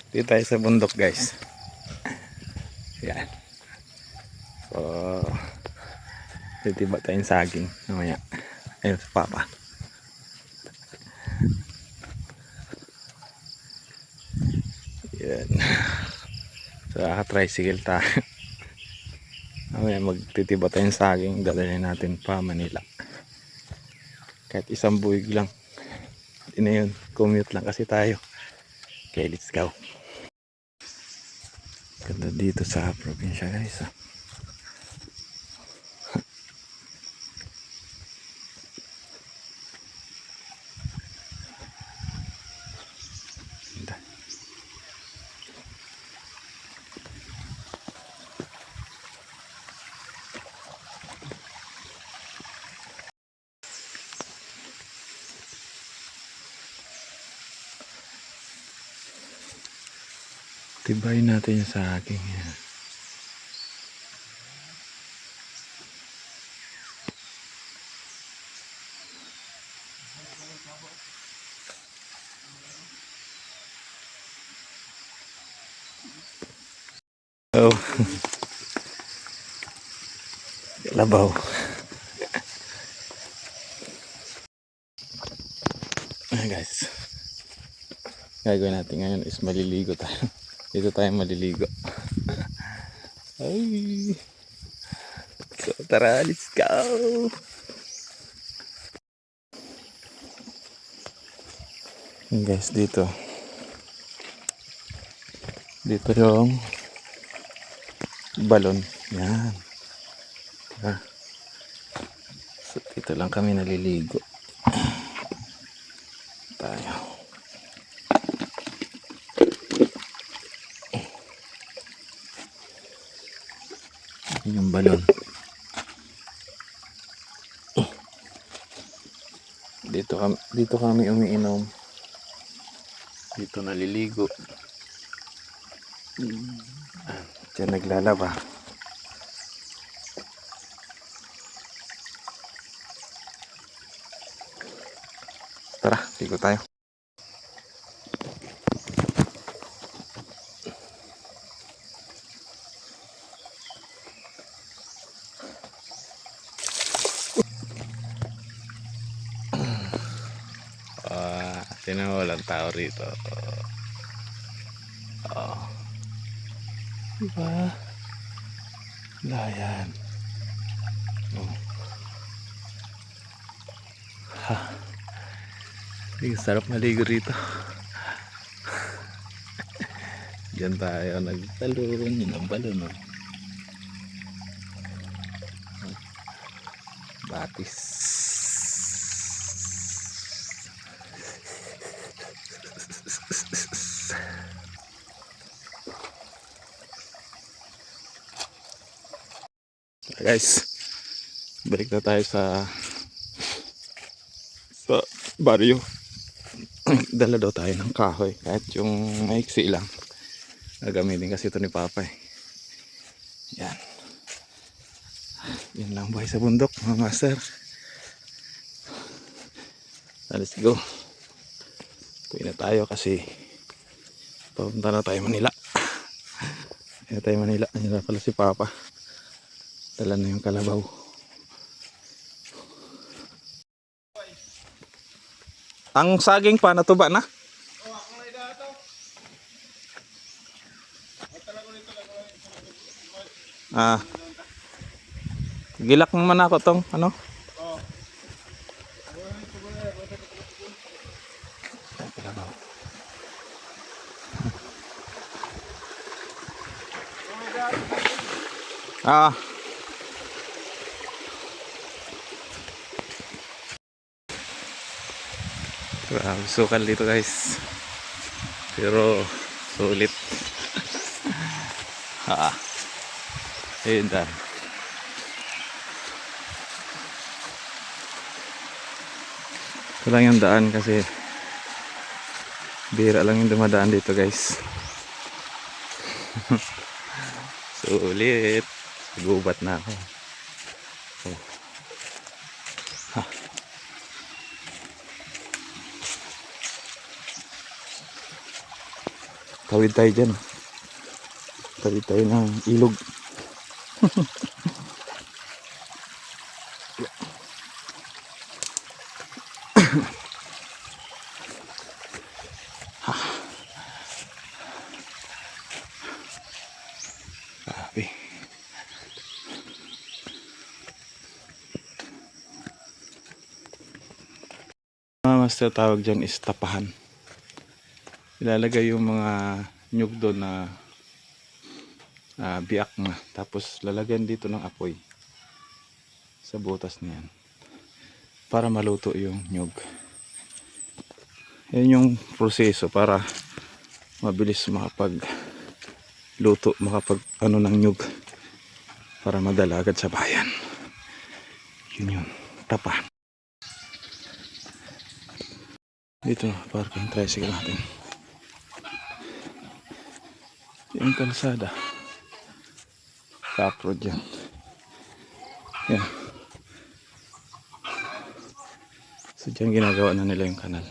Dito tayo sa bundok, guys. Yan. So, titiba tayong saging mamaya. Ayun sa papa. Yan. So, tricycle tayo. Mamaya magtitiba tayong saging. Dadalhin natin pa Manila. Kahit isang buwig lang. Hindi na yun. Commute lang kasi tayo. Okay, let's go. Ganda dito sa probinsya, guys. Ganda. Tibayin natin yung saging. Yan. Oh. Labaw. Guys, gagawin natin ngayon is maliligo tayo. Dito tayo maliligo. Ay, so tara, let's go. Guys, dito yung balon. Yan. Tara. So dito lang kami naliligo tayo. Yung balon. Dito kami umiinom. Dito naliligo. Diyan naglalaba. Tara, ligo tayo. Sino walang tao rito? Diba? Layan. Oh. Ha. Sarap maligo rito. Diyan tayo nagtalon. Yun ang balon. Oh. Batis. Guys, balik na tayo sa baryo. Dala daw tayo ng kahoy kahit yung maiksi lang. Gagamitin kasi ito ni Papa eh. Yan. Yan lang buhay sa bundok mga master. Let's go. Tuwi na tayo kasi papunta na tayo Manila. Kaya tayo Manila. Ayan na pala si Papa. Dala na yung kalabaw. Ang saging pa natuba na? Ah. Gilak naman ako tong ano? Ah. Grabe, sukal dito guys. Pero sulit. Ha. Ayun dyan. Ito lang yung daan kasi bira lang yung dumadaan dito guys. Sulit. Gubat na ako. Oh. Ha. Tawid tayo dyan. Tawid tayo ng ilog. Grabe. Mas tawag dyan is tapahan. Ilalagay yung mga nyug doon na biak na. Tapos lalagyan dito ng apoy sa butas niyan para maluto yung nyug. Yan yung proseso para mabilis luto, ng nyug para madala agad sa bayan. Yun yung tapa. Dito parking tricycle natin. Yung kalsada Kaprod yan. Yan. So dyan ginagawa na nila yung kanal.